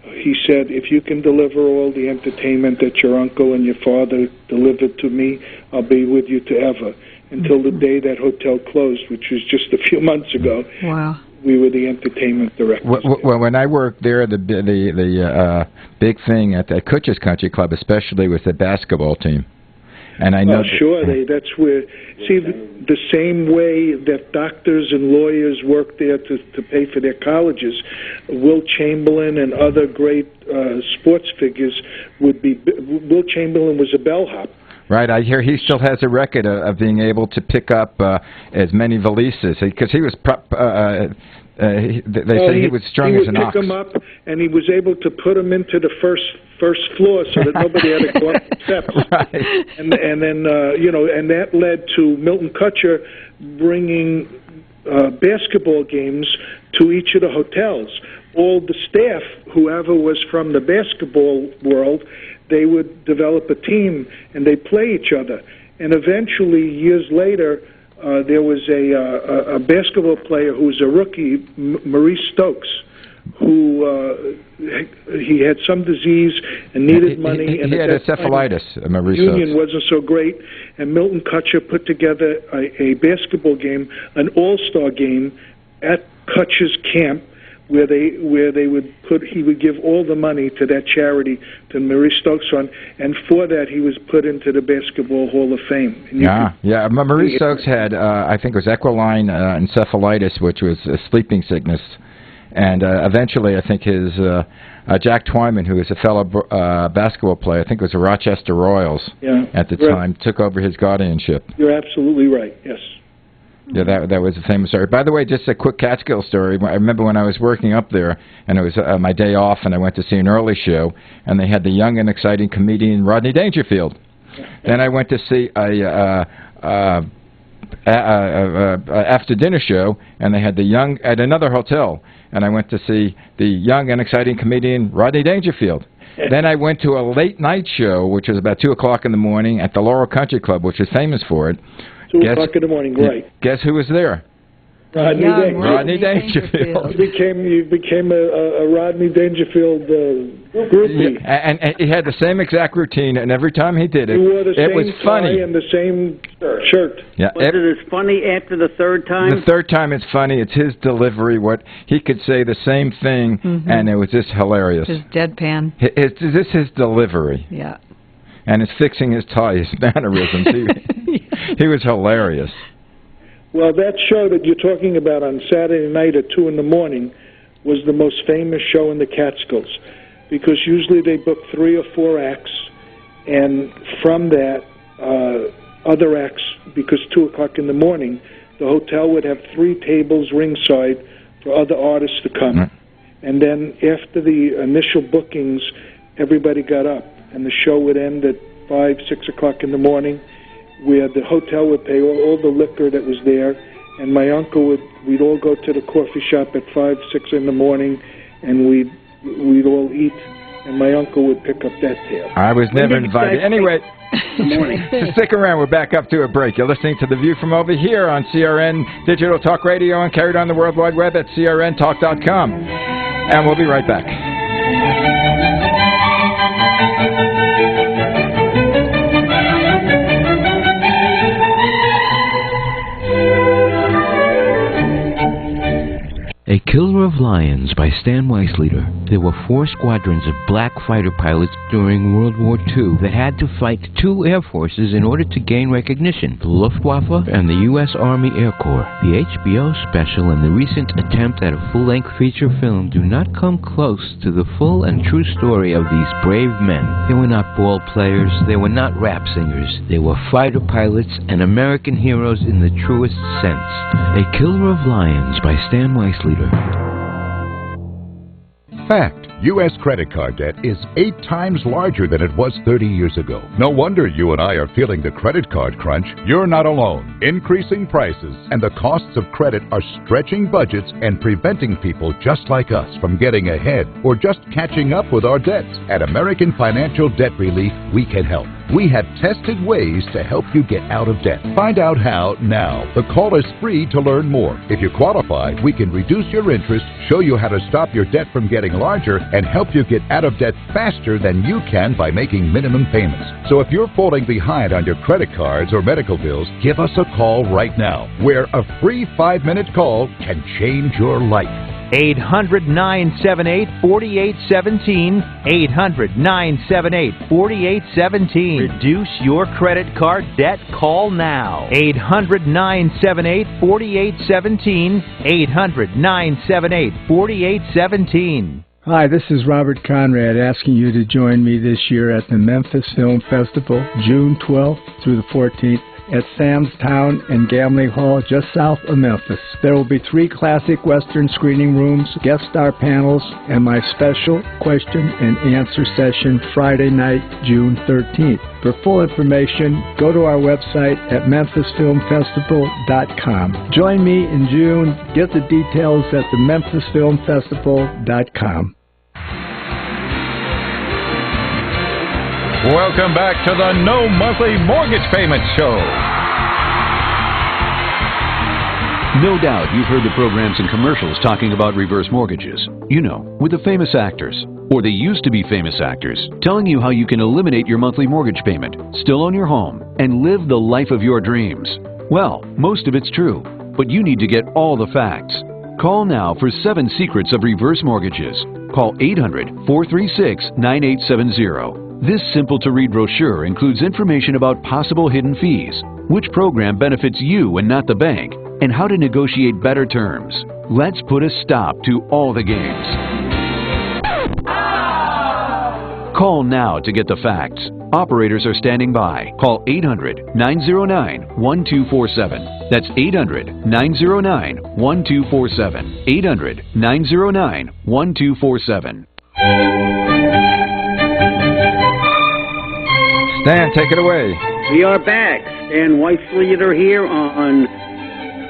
He said, if you can deliver all the entertainment that your uncle and your father delivered to me, I'll be with you forever. Until the day that hotel closed, which was just a few months ago. Wow. We were the entertainment directors. Well, when I worked there, the big thing at Kutcher's Country Club especially was the basketball team. And I know sure, that's where, see, the same way that doctors and lawyers work there to pay for their colleges, Will Chamberlain and other great sports figures would be, Will Chamberlain was a bellhop. Right, I hear he still has a record of being able to pick up as many valises, because he was, they say he was strong as an ox. He would pick them up, and he was able to put them into the first floor so that nobody had to go up the steps. Right. And then, and that led to Milton Kutcher bringing basketball games to each of the hotels. All the staff, whoever was from the basketball world, they would develop a team and they'd play each other. And eventually, years later, there was a basketball player who was a rookie, Maurice Stokes, who he had some disease and needed money. He had encephalitis, Maurice Stokes. The union Stokes. wasn't so great, and Milton Kutcher put together a basketball game, an all-star game, at Kutcher's camp, where they would he would give all the money to that charity to Maurice Stokes on, and for that he was put into the Basketball Hall of Fame. And Maurice Stokes had, I think it was equine encephalitis, which was a sleeping sickness, and eventually I think his Jack Twyman, who was a fellow basketball player, I think it was the Rochester Royals at the time, took over his guardianship. You're absolutely right, yes. Yeah, that was a famous story. By the way, just a quick Catskill story. I remember when I was working up there, and it was my day off, and I went to see an early show, and they had the young and exciting comedian Rodney Dangerfield. Then I went to see a after-dinner show, and they had the young at another hotel, and I went to see the young and exciting comedian Rodney Dangerfield. Then I went to a late-night show, which was about 2 o'clock in the morning, at the Laurel Country Club, which is famous for it. 2 o'clock in the morning, right. Guess who was there? Rodney Dangerfield. You became a Rodney Dangerfield groupie. And he had the same exact routine, and every time he did it, he wore the it was same funny. Tie and the same shirt. Yeah, Was it as funny after the third time? The third time it's funny. It's his delivery. What he could say the same thing, and it was just hilarious. His deadpan. This his delivery. Yeah. And it's fixing his tie, his mannerisms. He was hilarious. Well, that show that you're talking about on Saturday night at 2 in the morning was the most famous show in the Catskills, because usually they book 3 or 4 acts, and from that, other acts, because 2 o'clock in the morning, the hotel would have 3 tables ringside for other artists to come. And then after the initial bookings, everybody got up, and the show would end at 5, 6 o'clock in the morning, where the hotel would pay all the liquor that was there, and my uncle we'd all go to the coffee shop at 5, 6 in the morning, and we'd all eat, and my uncle would pick up that tab. I was never invited. Anyway, good morning. Stick around. We're back up to a break. You're listening to The View from over here on CRN Digital Talk Radio and carried on the World Wide Web at crntalk.com. And we'll be right back. A Killer of Lions by Stan Weisleder There were 4 squadrons of black fighter pilots during World War II that had to fight 2 air forces in order to gain recognition, the Luftwaffe and the U.S. Army Air Corps. The HBO special and the recent attempt at a full-length feature film do not come close to the full and true story of these brave men. They were not ball players, they were not rap singers, they were fighter pilots and American heroes in the truest sense. A Killer of Lions by Stan Weisleder. Fact. U.S. credit card debt is 8 times larger than it was 30 years ago. No wonder you and I are feeling the credit card crunch. You're not alone. Increasing prices and the costs of credit are stretching budgets and preventing people just like us from getting ahead or just catching up with our debts. At American Financial Debt Relief, we can help. We have tested ways to help you get out of debt. Find out how now. The call is free to learn more. If you qualify, we can reduce your interest, show you how to stop your debt from getting larger, and help you get out of debt faster than you can by making minimum payments. So if you're falling behind on your credit cards or medical bills, give us a call right now, where a free 5-minute call can change your life. 800-978-4817. 800-978-4817. Reduce your credit card debt. Call now. 800-978-4817. 800-978-4817. Hi, this is Robert Conrad asking you to join me this year at the Memphis Film Festival, June 12th through the 14th. At Sam's Town and Gambling Hall just south of Memphis. There will be 3 classic Western screening rooms, guest star panels, and my special question and answer session Friday night, June 13th. For full information, go to our website at memphisfilmfestival.com. Join me in June. Get the details at the memphisfilmfestival.com. Welcome back to the No Monthly Mortgage Payment Show. No doubt you've heard the programs and commercials talking about reverse mortgages. You know, with the famous actors, or they used to be famous actors, telling you how you can eliminate your monthly mortgage payment, still own your home, and live the life of your dreams. Well, most of it's true, but you need to get all the facts. Call now for 7 secrets of reverse mortgages. Call 800-436-9870. This simple-to-read brochure includes information about possible hidden fees, which program benefits you and not the bank, and how to negotiate better terms. Let's put a stop to all the games. Call now to get the facts. Operators are standing by. Call 800-909-1247. That's 800-909-1247. 800-909-1247. Stan, take it away. We are back. Stan Weisleder here on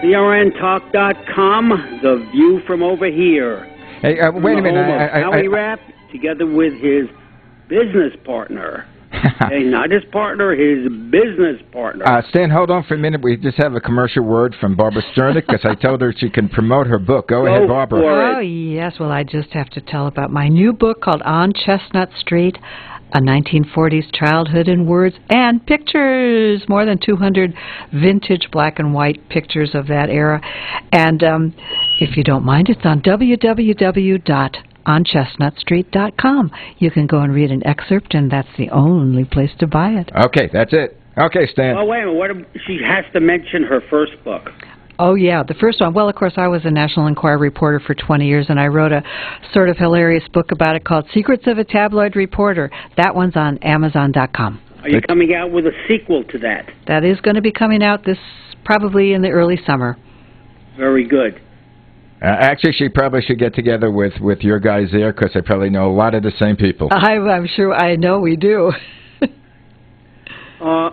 CRNTalk.com, The View from Over Here. Hey, wait a minute. Howie Rapp, together with his business partner. Hey, not his partner, his business partner. Stan, hold on for a minute. We just have a commercial word from Barbara Sternig because I told her she can promote her book. Go ahead, Barbara. Oh, yes. Well, I just have to tell about my new book called On Chestnut Street, a 1940s childhood in words and pictures. More than 200 vintage black and white pictures of that era. And if you don't mind, it's on www.onchestnutstreet.com. You can go and read an excerpt, and that's the only place to buy it. Okay, that's it. Okay, Stan. Oh, wait a minute. She has to mention her first book. Oh, yeah, the first one. Well, of course, I was a National Enquirer reporter for 20 years, and I wrote a sort of hilarious book about it called Secrets of a Tabloid Reporter. That one's on Amazon.com. Are you coming out with a sequel to that? That is going to be coming out probably in the early summer. Very good. Actually, she probably should get together with your guys there because they probably know a lot of the same people. I'm sure. I know we do. I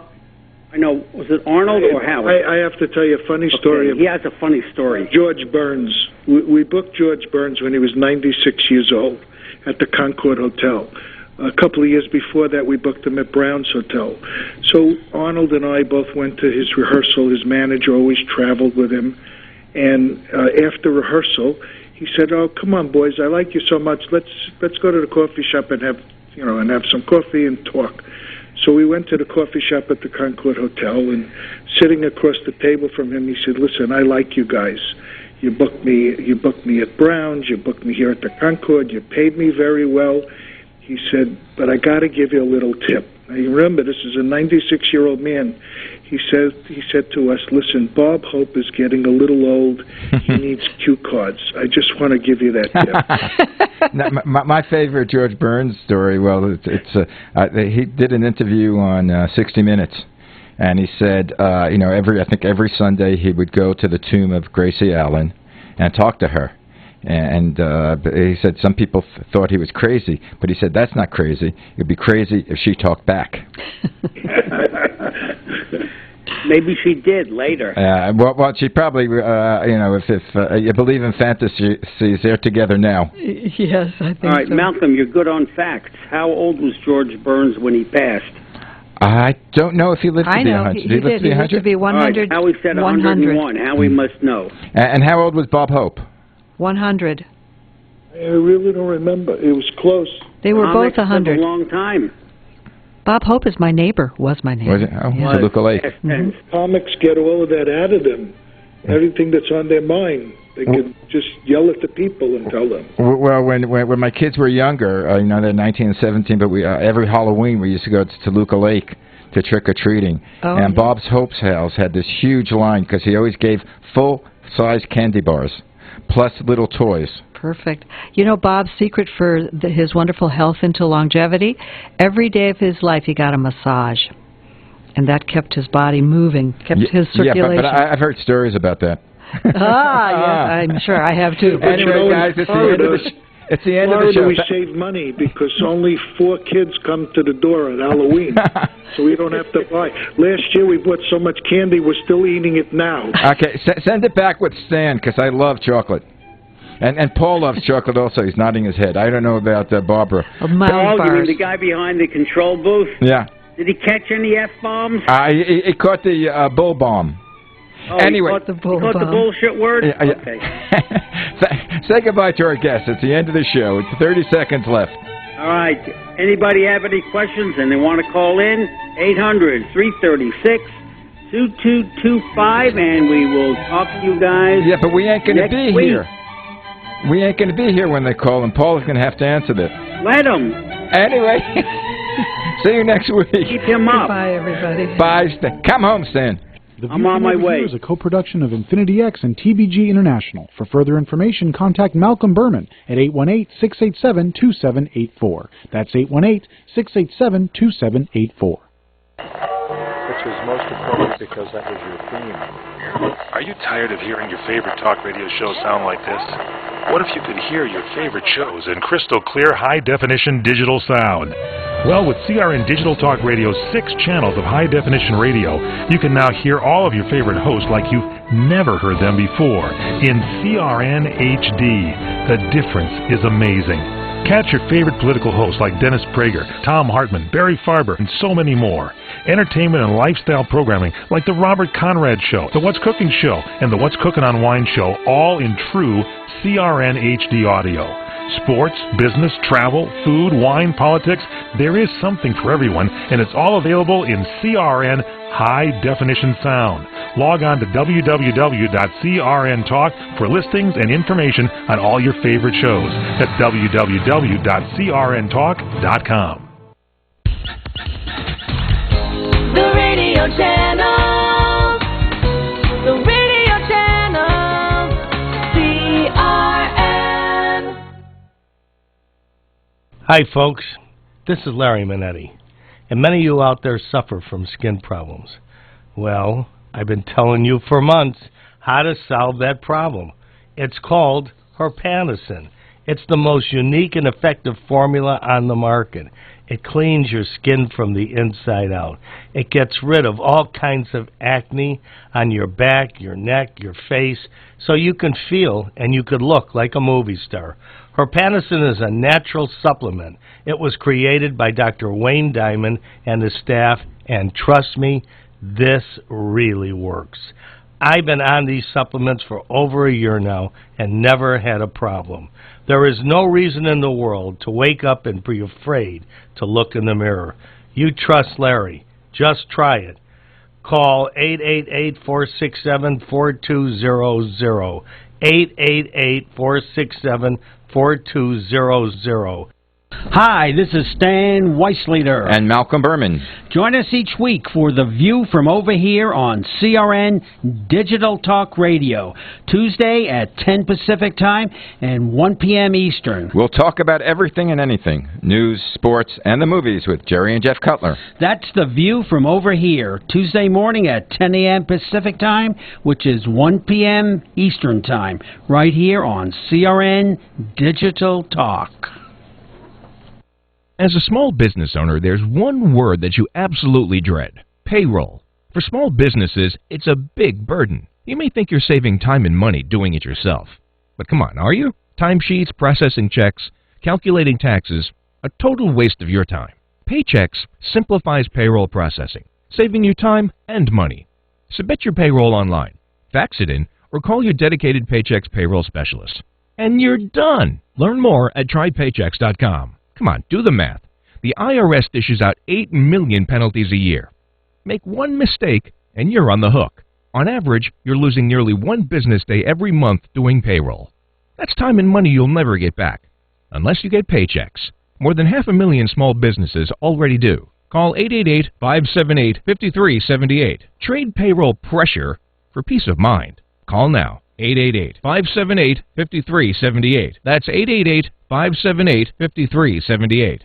know. Was it Arnold or Howard? I have to tell you a funny story. He has a funny story. George Burns. We booked George Burns when he was 96 years old at the Concord Hotel. A couple of years before that, we booked him at Brown's Hotel. So Arnold and I both went to his rehearsal. His manager always traveled with him. And after rehearsal, he said, "Oh, come on, boys! I like you so much. Let's go to the coffee shop and have some coffee and talk." So we went to the coffee shop at the Concord Hotel, and sitting across the table from him, he said, "Listen, I like you guys. You booked me at Brown's. You booked me here at the Concord. You paid me very well." He said, "But I got to give you a little tip." Now, you remember, this is a 96-year-old man. He said to us, "Listen, Bob Hope is getting a little old. He needs cue cards. I just want to give you that tip." Now, my favorite George Burns story, well, he did an interview on 60 Minutes, and he said, I think every Sunday he would go to the tomb of Gracie Allen and talk to her. And he said some people thought he was crazy, but he said that's not crazy. It would be crazy if she talked back. Maybe she did later. Well, she probably, if you believe in fantasies, they're together now. Yes, I think All right, so. Malcolm, you're good on facts. How old was George Burns when he passed? I don't know if he lived to be 100. He did. He lived to be 100. All right, Howie said 101. Howie must know. And how old was Bob Hope? 100. I really don't remember. It was close. They were both 100. A long time. Bob Hope is my neighbor. Was my neighbor. Was it? Oh, yeah. Toluca Lake. Comics get all of that out of them. Everything that's on their mind, they can just yell at the people and tell them. Well, when my kids were younger, they're 19 and 17, but we every Halloween we used to go to Toluca Lake to trick-or-treating. Oh, and yeah. Bob's Hope's house had this huge line because he always gave full-size candy bars, plus little toys. Perfect. You know, Bob's secret for his wonderful health into longevity, every day of his life he got a massage. And that kept his body moving, kept his circulation. Yeah, but I've heard stories about that. Yes, I'm sure I have too. Anyway, guys, it's the end of the show. We save money because only 4 kids come to the door on Halloween, so we don't have to buy. Last year we bought so much candy, we're still eating it now. Okay, send it back with Stan, because I love chocolate. And Paul loves chocolate also. He's nodding his head. I don't know about Barbara. Paul, you mean the guy behind the control booth? Yeah. Did he catch any F-bombs? He caught the bull bomb. Oh, anyway, he caught the bullshit word? Yeah. Okay. Say goodbye to our guests. It's the end of the show. It's 30 seconds left. All right. Anybody have any questions and they want to call in? 800-336-2225, and we will talk to you guys. Yeah, but we ain't going to be week. here. We ain't going to be here when they call, and Paul is going to have to answer this. Let him. Anyway, see you next week. Keep him up. Bye, everybody. Bye, Stan. Come home, Stan. I'm on my way. Is a co-production of Infinity X and TBG International. For further information, contact Malcolm Burman at 818-687-2784. That's 818-687-2784. Which was most appropriate because that was your theme. Are you tired of hearing your favorite talk radio shows sound like this? What if you could hear your favorite shows in crystal clear, high-definition digital sound? Well, with CRN Digital Talk Radio's 6 channels of high-definition radio, you can now hear all of your favorite hosts like you've never heard them before in CRN HD. The difference is amazing. Catch your favorite political hosts like Dennis Prager, Tom Hartman, Barry Farber, and so many more. Entertainment and lifestyle programming like The Robert Conrad Show, The What's Cooking Show, and The What's Cooking on Wine Show, all in true CRN HD audio. Sports, business, travel, food, wine, politics, there is something for everyone, and it's all available in CRN High Definition Sound. Log on to www.CRN Talk for listings and information on all your favorite shows. That's www.crntalk.com. The radio channel. The radio channel. CRN. Hi, folks. This is Larry Minetti. And many of you out there suffer from skin problems. Well, I've been telling you for months how to solve that problem. It's called Herpanacin. It's the most unique and effective formula on the market. It cleans your skin from the inside out. It gets rid of all kinds of acne on your back, your neck, your face, so you can feel and you could look like a movie star. Herpanacin is a natural supplement. It was created by Dr. Wayne Diamond and his staff, and trust me, this really works. I've been on these supplements for over a year now and never had a problem. There is no reason in the world to wake up and be afraid to look in the mirror. You trust Larry. Just try it. Call 888-467-4200. 888-467-4200. Hi, this is Stan Weisleder. And Malcolm Burman. Join us each week for The View from Over Here on CRN Digital Talk Radio, Tuesday at 10 Pacific Time and 1 p.m. Eastern. We'll talk about everything and anything, news, sports, and the movies with Jerry and Jeff Cutler. That's The View from Over Here, Tuesday morning at 10 a.m. Pacific Time, which is 1 p.m. Eastern Time, right here on CRN Digital Talk. As a small business owner, there's one word that you absolutely dread: payroll. For small businesses, it's a big burden. You may think you're saving time and money doing it yourself. But come on, are you? Timesheets, processing checks, calculating taxes, a total waste of your time. Paychex simplifies payroll processing, saving you time and money. Submit your payroll online, fax it in, or call your dedicated Paychex payroll specialist. And you're done! Learn more at trypaychex.com. Come on, do the math. The IRS dishes out 8 million penalties a year. Make one mistake, and you're on the hook. On average, you're losing nearly one business day every month doing payroll. That's time and money you'll never get back, unless you get Paychex. More than 500,000 small businesses already do. Call 888-578-5378. Trade payroll pressure for peace of mind. Call now. 888-578-5378. That's 888-578-5378.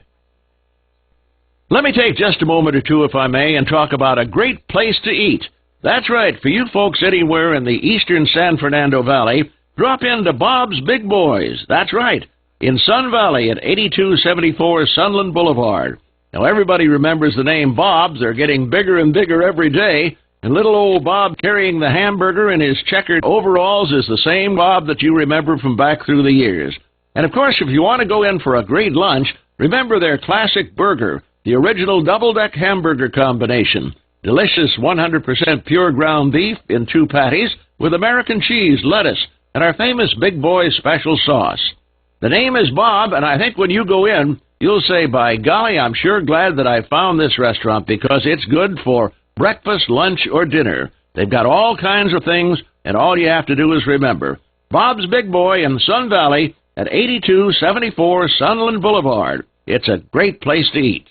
Let me take just a moment or two, if I may, and talk about a great place to eat. That's right, for you folks anywhere in the eastern San Fernando Valley, drop into Bob's Big Boys. That's right, in Sun Valley at 8274 Sunland Boulevard. Now, everybody remembers the name Bob's. They're getting bigger and bigger every day. And little old Bob carrying the hamburger in his checkered overalls is the same Bob that you remember from back through the years. And of course, if you want to go in for a great lunch, remember their classic burger, the original double-deck hamburger combination. Delicious 100% pure ground beef in 2 patties with American cheese, lettuce, and our famous Big Boy special sauce. The name is Bob, and I think when you go in, you'll say, by golly, I'm sure glad that I found this restaurant because it's good for breakfast, lunch, or dinner. They've got all kinds of things, and all you have to do is remember. Bob's Big Boy in Sun Valley at 8274 Sunland Boulevard. It's a great place to eat.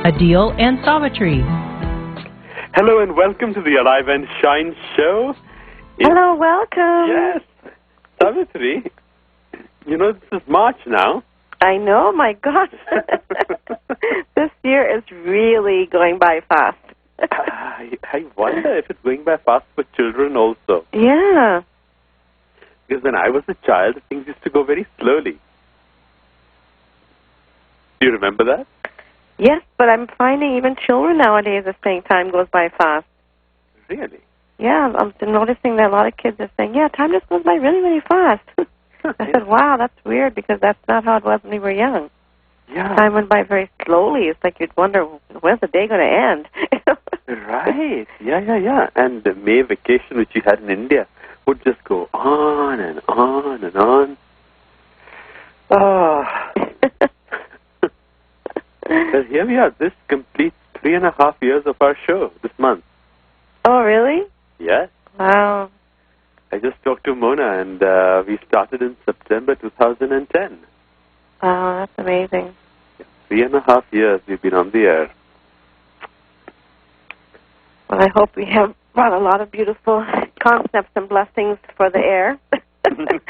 Adil and Savitri. Hello and welcome to the Alive and Shine show. Hello, welcome. Yes. Savitri, you know this is March now. I know, my gosh. This year is really going by fast. I wonder if it's going by fast for children also. Yeah. Because when I was a child, things used to go very slowly. Do you remember that? Yes, but I'm finding even children nowadays are saying time goes by fast. Really? Yeah, I'm noticing that a lot of kids are saying, yeah, time just goes by really, really fast. I said, wow, that's weird because that's not how it was when we were young. Yeah. Time went by very slowly. It's like you'd wonder, when's the day going to end? Right. Yeah. And the May vacation which you had in India would just go on and on and on. Oh. Well, here we are. This completes 3.5 years of our show this month. Oh, really? Yes. Wow. I just talked to Mona, and we started in September 2010. Wow, that's amazing. 3.5 years we've been on the air. Well, I hope we have brought a lot of beautiful concepts and blessings for the air and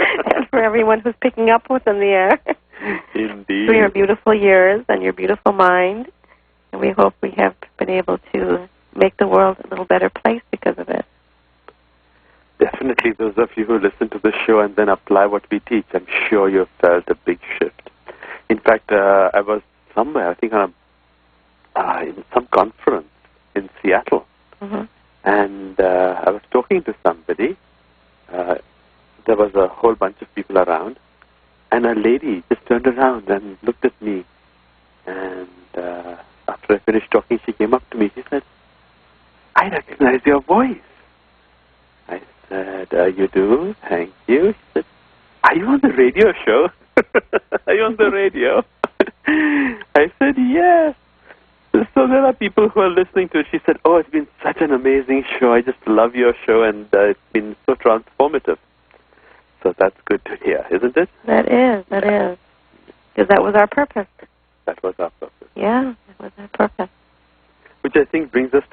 for everyone who's picking up what's in the air. Indeed. For your beautiful years and your beautiful mind. And we hope we have been able to make the world a little better place because of it. Definitely, those of you who listen to the show and then apply what we teach, I'm sure you've felt a big shift. In fact, I was somewhere, I think on in some conference in Seattle, and I was talking to somebody. There was a whole bunch of people around, and a lady just turned around and looked at me. And after I finished talking, she came up to me. She said, "I recognize your voice." I said, "You do? Thank you." She said, "Are you on the radio show?" "Are you on the radio?" I said, "Yes." So there are people who are listening to it. She said, "Oh, it's been such an amazing show. I just love your show, and it's been so transformative." So that's good to hear, isn't it? That is. Because that was our purpose. That was our purpose. Yeah, that was our purpose. Which I think brings us